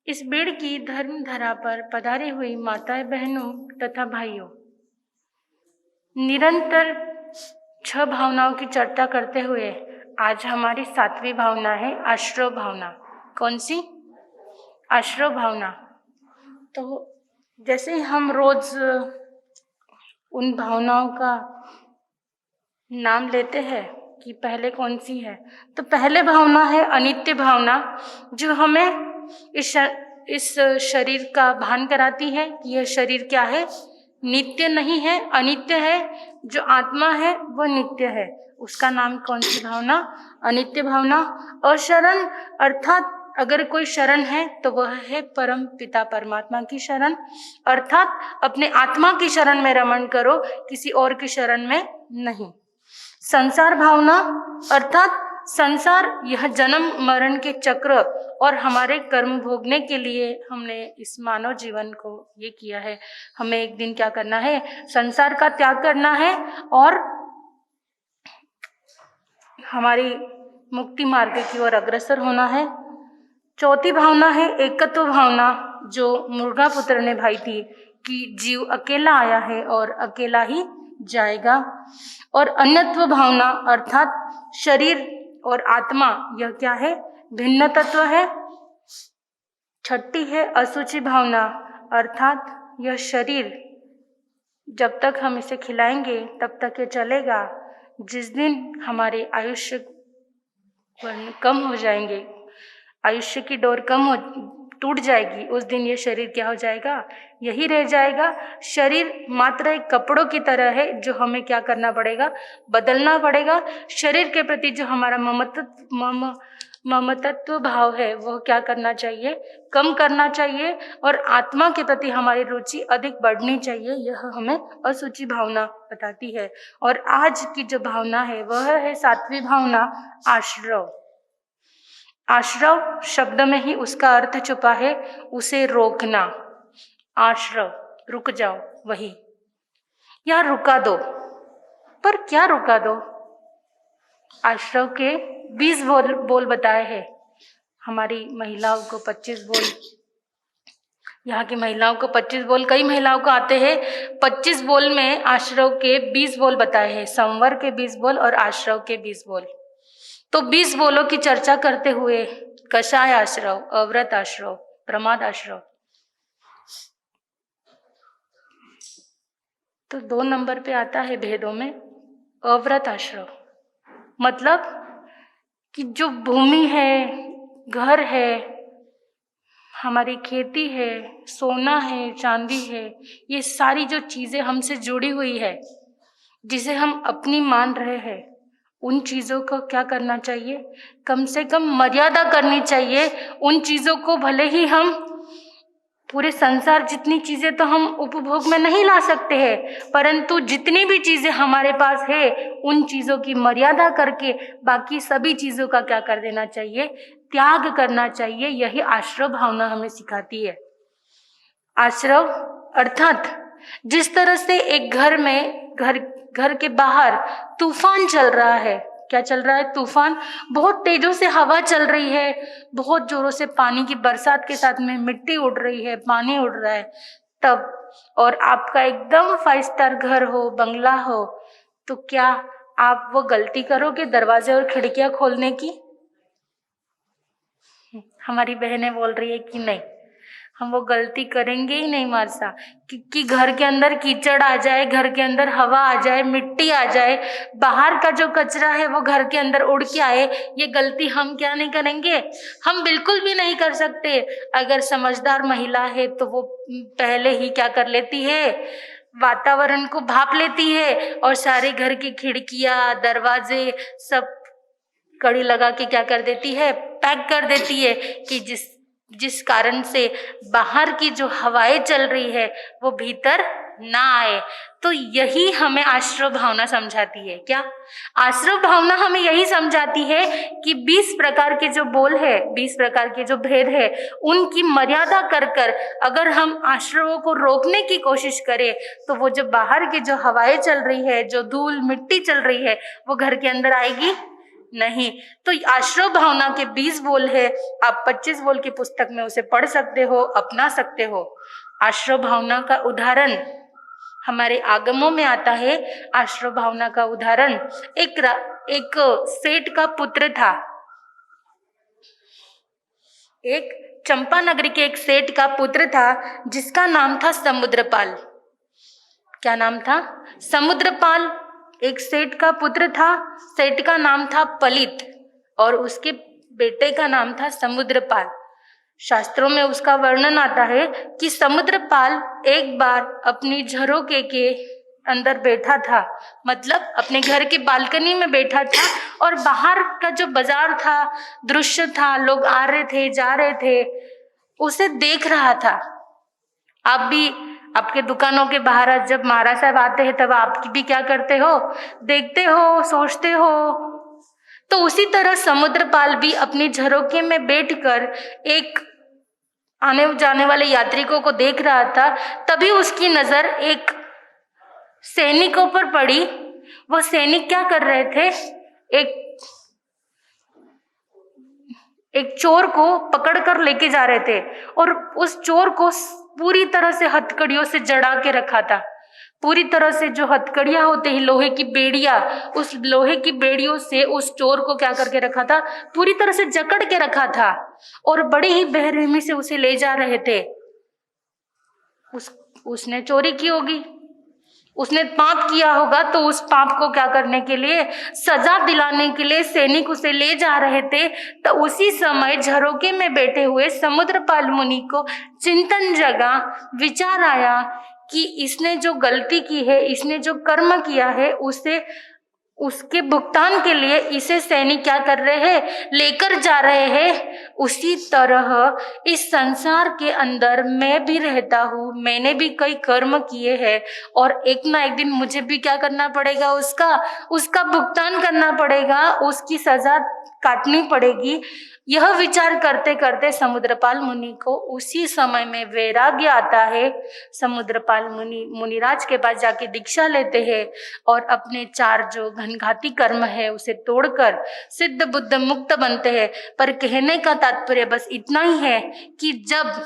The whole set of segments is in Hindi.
इस बीड़ की धर्म धरा पर पधारी हुई माताएं, बहनों तथा भाइयों, निरंतर 6 भावनाओं की चर्चा करते हुए आज हमारी 7वीं भावना है आश्रव भावना। कौन सी? आश्रव भावना। तो जैसे ही हम रोज उन भावनाओं का नाम लेते हैं कि पहले कौन सी है, तो पहले भावना है अनित्य भावना, जो हमें इस शरीर का भान कराती है कि यह शरीर क्या है, नित्य नहीं है, अनित्य है। जो आत्मा है वह नित्य है। उसका नाम कौन सी भावना? अनित्य भावना। और शरण अर्थात अगर कोई शरण है तो वह है परम पिता परमात्मा की शरण, अर्थात अपने आत्मा की शरण में रमण करो, किसी और की शरण में नहीं। संसार भावना अर्थात संसार, यह जन्म मरण के चक्र और हमारे कर्म भोगने के लिए हमने इस मानव जीवन को ये किया है। हमें एक दिन क्या करना है? संसार का त्याग करना है और हमारी मुक्ति मार्ग की ओर अग्रसर होना है। चौथी भावना है एकत्व भावना, जो मुर्गा पुत्र ने भाई थी कि जीव अकेला आया है और अकेला ही जाएगा। और अन्यत्व भावना अर्थात शरीर और आत्मा, यह क्या है? भिन्न तत्व है। छठी है असुचि भावना, अर्थात यह शरीर जब तक हम इसे खिलाएंगे तब तक ये चलेगा। जिस दिन हमारे आयुष्य कम हो जाएंगे, आयुष्य की डोर टूट जाएगी, उस दिन ये शरीर क्या हो जाएगा? यही रह जाएगा। शरीर मात्र एक कपड़ों की तरह है, जो हमें क्या करना पड़ेगा? बदलना पड़ेगा। शरीर के प्रति जो हमारा ममतत्व भाव है वह क्या करना चाहिए? कम करना चाहिए। और आत्मा के प्रति हमारी रुचि अधिक बढ़नी चाहिए। यह हमें असुचि भावना बताती है। और आज की जो भावना है वह है 7वीं भावना आश्रव। आश्रव शब्द में ही उसका अर्थ छुपा है, उसे रोकना। आश्रव, रुक जाओ, वही, या रुका दो। पर क्या रुका दो? आश्रव के 20 बोल बताए हैं। हमारी महिलाओं को 25 बोल, यहाँ की महिलाओं को 25 बोल, कई महिलाओं को आते हैं। 25 बोल में आश्रव के 20 बोल बताए हैं, संवर के 20 बोल और आश्रव के 20 बोल। तो 20 बोलों की चर्चा करते हुए कषाय आश्रव, अव्रत आश्रव, प्रमाद आश्रव, तो 2 नंबर पे आता है भेदों में अव्रत आश्रव। मतलब कि जो भूमि है, घर है, हमारी खेती है, सोना है, चांदी है, ये सारी जो चीजें हमसे जुड़ी हुई है, जिसे हम अपनी मान रहे हैं, उन चीजों को क्या करना चाहिए? कम से कम मर्यादा करनी चाहिए। उन चीजों को भले ही हम पूरे संसार जितनी चीजें तो हम उपभोग में नहीं ला सकते हैं, परंतु जितनी भी चीजें हमारे पास है उन चीजों की मर्यादा करके बाकी सभी चीजों का क्या कर देना चाहिए? त्याग करना चाहिए। यही आश्रव भावना हमें सिखाती है। आश्रव अर्थात जिस तरह से एक घर में घर के बाहर तूफान चल रहा है। क्या चल रहा है? तूफान। बहुत तेजों से हवा चल रही है, बहुत जोरों से पानी की बरसात के साथ में मिट्टी उड़ रही है, पानी उड़ रहा है तब, और आपका एकदम 5 स्टार घर हो, बंगला हो, तो क्या आप वो गलती करोगे दरवाजे और खिड़कियां खोलने की? हमारी बहनें बोल रही है कि नहीं, हम वो गलती करेंगे ही नहीं मारसा, क्योंकि घर के अंदर कीचड़ आ जाए, घर के अंदर हवा आ जाए, मिट्टी आ जाए, बाहर का जो कचरा है वो घर के अंदर उड़ के आए, ये गलती हम क्या नहीं करेंगे? हम बिल्कुल भी नहीं कर सकते। अगर समझदार महिला है तो वो पहले ही क्या कर लेती है? वातावरण को भाप लेती है और सारे घर की खिड़कियां, दरवाजे सब कड़ी लगा के क्या कर देती है? पैक कर देती है कि जिस कारण से बाहर की जो हवाएं चल रही है वो भीतर ना आए। तो यही हमें आश्रव भावना समझाती है। क्या? आश्रव भावना हमें यही समझाती है कि 20 प्रकार के जो बोल है, 20 प्रकार के जो भेद है, उनकी मर्यादा कर अगर हम आश्रवों को रोकने की कोशिश करें तो वो जो बाहर की जो हवाएं चल रही है, जो धूल मिट्टी चल रही है, वो घर के अंदर आएगी नहीं। तो आश्रव भावना के 20 बोल है, आप 25 बोल की पुस्तक में उसे पढ़ सकते हो, अपना सकते हो। आश्रव भावना का उदाहरण हमारे आगमों में आता है। आश्रव भावना का उदाहरण एक सेठ का पुत्र था। एक चंपा नगरी के एक सेठ का पुत्र था जिसका नाम था समुद्रपाल। क्या नाम था? समुद्रपाल। एक सेठ का पुत्र था, सेठ का नाम था पलित और उसके बेटे का नाम था समुद्रपाल। शास्त्रों में उसका वर्णन आता है कि समुद्रपाल एक बार अपनी झरोके के अंदर बैठा था, मतलब अपने घर के बालकनी में बैठा था और बाहर का जो बाजार था, दृश्य था, लोग आ रहे थे, जा रहे थे, उसे देख रहा था। आप भी आपके दुकानों के बाहर जब महाराज साहब आते हैं तब आप भी क्या करते हो? देखते हो, सोचते हो। तो उसी तरह समुद्रपाल भी अपनी झरोके में बैठकर एक आने जाने वाले यात्रिकों को देख रहा था। तभी उसकी नजर एक सैनिकों पर पड़ी। वो सैनिक क्या कर रहे थे? एक चोर को पकड़कर लेके जा रहे थे और उस चोर को पूरी तरह से हथकड़ियों से जड़ा के रखा था। पूरी तरह से जो हथकड़ियां होते हैं, लोहे की बेड़ियां, उस लोहे की बेड़ियों से उस चोर को क्या करके रखा था? पूरी तरह से जकड़ के रखा था और बड़ी ही बेरहमी से उसे ले जा रहे थे। उसने चोरी की होगी, उसने पाप किया होगा, तो उस पाप को क्या करने के लिए, सजा दिलाने के लिए सैनिक उसे ले जा रहे थे। तो उसी समय झरोके में बैठे हुए समुद्रपाल मुनि को चिंतन जगा, विचार आया कि इसने जो गलती की है, इसने जो कर्म किया है, उसके भुगतान के लिए इसे सैनिक क्या कर रहे हैं? लेकर जा रहे हैं। उसी तरह इस संसार के अंदर मैं भी रहता हूँ, मैंने भी कई कर्म किए हैं और एक ना एक दिन मुझे भी क्या करना पड़ेगा? उसका भुगतान करना पड़ेगा, उसकी सजा काटनी पड़ेगी। यह विचार करते करते समुद्रपाल मुनि को उसी समय में वैराग्य आता है। समुद्रपाल मुनिराज के पास जाके दीक्षा लेते हैं और अपने 4 जो घनघाती कर्म है उसे तोड़कर सिद्ध बुद्ध मुक्त बनते हैं। पर कहने का तात्पर्य बस इतना ही है कि जब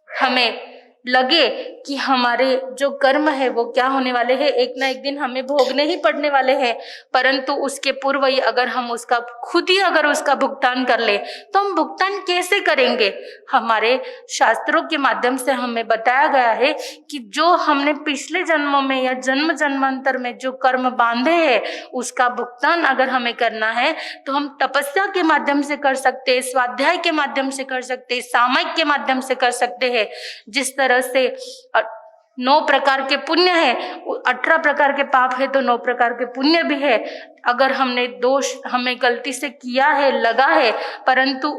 हमें लगे कि हमारे जो कर्म है वो क्या होने वाले हैं, एक ना एक दिन हमें भोगने ही पड़ने वाले हैं, परंतु उसके पूर्व ही अगर हम उसका खुद ही अगर उसका भुगतान कर ले तो हम भुगतान कैसे करेंगे? हमारे शास्त्रों के माध्यम से हमें बताया गया है कि जो हमने पिछले जन्मों में या जन्म जन्मांतर में जो कर्म बांधे हैं उसका भुगतान अगर हमें करना है तो हम तपस्या के माध्यम से कर सकते हैं, स्वाध्याय के माध्यम से कर सकते हैं, सामयिक के माध्यम से कर सकते हैं। जिस तरह से 9 प्रकार के पुण्य है, 18 प्रकार के पाप है तो 9 प्रकार के पुण्य भी है। अगर हमने दोष हमें गलती से किया है, लगा है, परंतु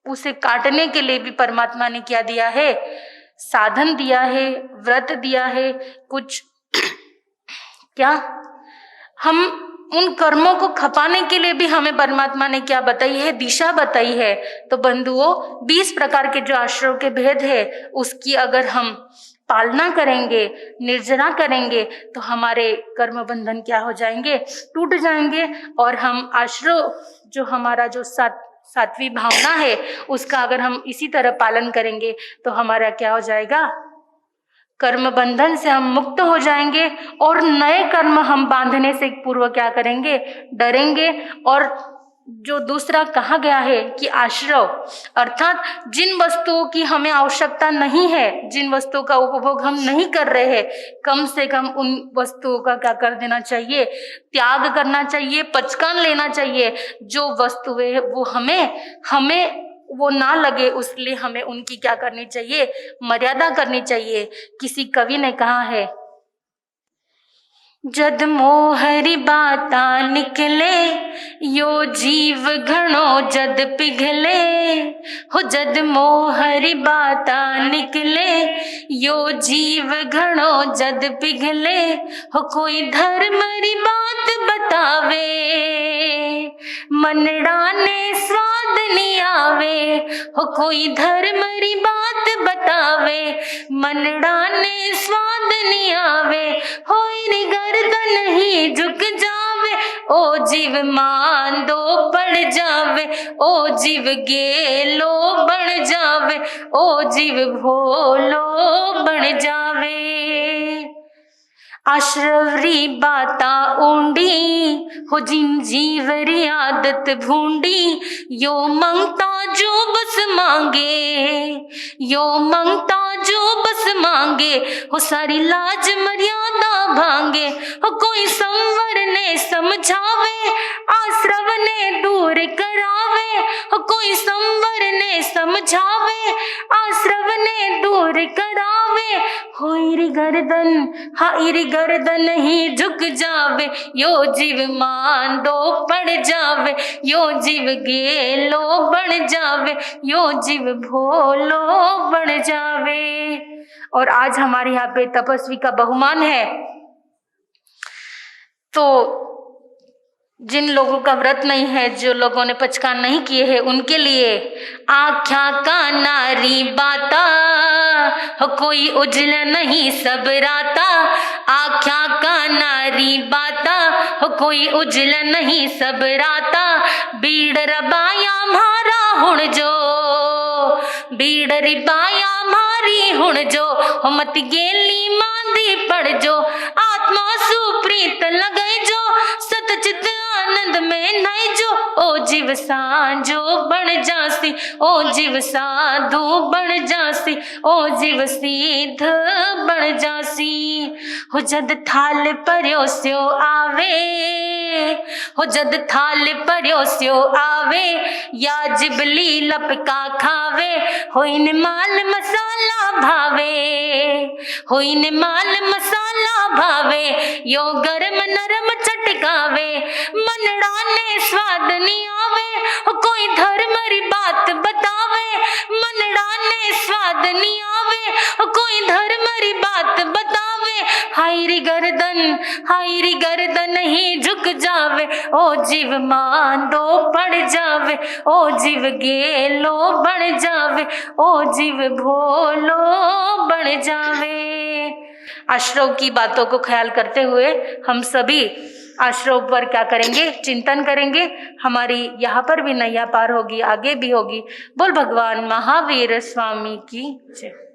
उसे काटने के लिए भी परमात्मा ने क्या दिया है? साधन दिया है, व्रत दिया है, कुछ क्या हम उन कर्मों को खपाने के लिए भी हमें परमात्मा ने क्या बताई है? दिशा बताई है। तो बंधुओं, 20 प्रकार के जो आश्रव के भेद है उसकी अगर हम पालना करेंगे, निर्जरा करेंगे तो हमारे कर्म बंधन क्या हो जाएंगे? टूट जाएंगे। और हम आश्रव जो हमारा जो सात्विक भावना है उसका अगर हम इसी तरह पालन करेंगे तो हमारा क्या हो जाएगा? कर्म बंधन से हम मुक्त हो जाएंगे और नए कर्म हम बांधने से पूर्व क्या करेंगे? डरेंगे। और जो दूसरा कहा गया है कि आश्रव अर्थात जिन वस्तुओं की हमें आवश्यकता नहीं है, जिन वस्तुओं का उपभोग हम नहीं कर रहे हैं, कम से कम उन वस्तुओं का क्या कर देना चाहिए? त्याग करना चाहिए, पचकान लेना चाहिए। जो वस्तुएं वो हमें वो ना लगे उसलिए हमें उनकी क्या करनी चाहिए? मर्यादा करनी चाहिए। किसी कवि ने कहा है, जद मोहरी बाता निकले यो जीव घणो जद पिघले हो। जद मोहरी बाता निकले यो जीव घणो जद पिघले हो। कोई धर्मरी बात बतावे मनड़ा ने स्वाद नहीं आवे हो। कोई धर्मरी बात बतावे मनड़ा ने स्वाद नहीं आवे। होई नी गर्दन ही झुक जावे ओ जीव मांदो पड़ जावे, ओ जीव गेलो बन जावे, ओ जीव भोलो बन जावे। आश्रवरी बाता ऊंडी हो जिन जीवरी आदत भूंडी, यो मंगता जो बस मांगे, यो मंगता जो बस मांगे, हो सारी लाज मर्यादा भांगे, हो कोई संवर ने समझावे, आश्रव ने दूर करावे, हो कोई संवर ने समझावे, आश्रव ने दूर करावे। होइरी गर्दन हाइरी गर्दन ही झुक जावे, यो जीव मांदो पड़ जावे, यो जीव गेलो बन जावे, यो जीव भोलो बन जावे। और आज हमारे यहाँ पे तपस्वी का बहुमान है। तो जिन लोगों का व्रत नहीं है, जो लोगों ने पचकान नहीं किए हैं, उनके लिए आख्या का नारी बाता, हो कोई उजल नहीं सब राता, आख्या का नारी बाता, हो कोई उजल नहीं सब राता, बीड़ रबाया मारा हुण जो, बीड़ रिबाया मारी हुण जो, हो मत गेली मांदी पड़ जो, आत्मा सुप्रीत लगई जो, सतचित आनंद में नहीं जो, ओ जीव सांझो बन जासी, ओ जीव साधु बन जासी, ओ जीव सिद्ध बन जासी। हो जद थाल परोस्यो आवे, हो जद थाल परोस्यो आवे, या जिबली लपका खावे, होइन माल मसाला भावे, होइन माल मसाला भावे, यो गरम नरम चटकावे, मनड़ा ने स्वाद नहीं आवे, हो कोई धर्म री बात बतावे, मनड़ा ने स्वाद नहीं आवे, हो कोई धर्म री बात बतावे, हायरी गर्दन ही झुक जावे, ओ जीव मांदो पड़ जावे, ओ जीव गेलो बन जावे, ओ जीव भोलो बन जावे। आश्रव की बातों को ख्याल करते हुए हम सभी आश्रव पर क्या करेंगे, चिंतन करेंगे। हमारी यहाँ पर भी नैया पार होगी, आगे भी होगी। बोल भगवान महावीर स्वामी की जय।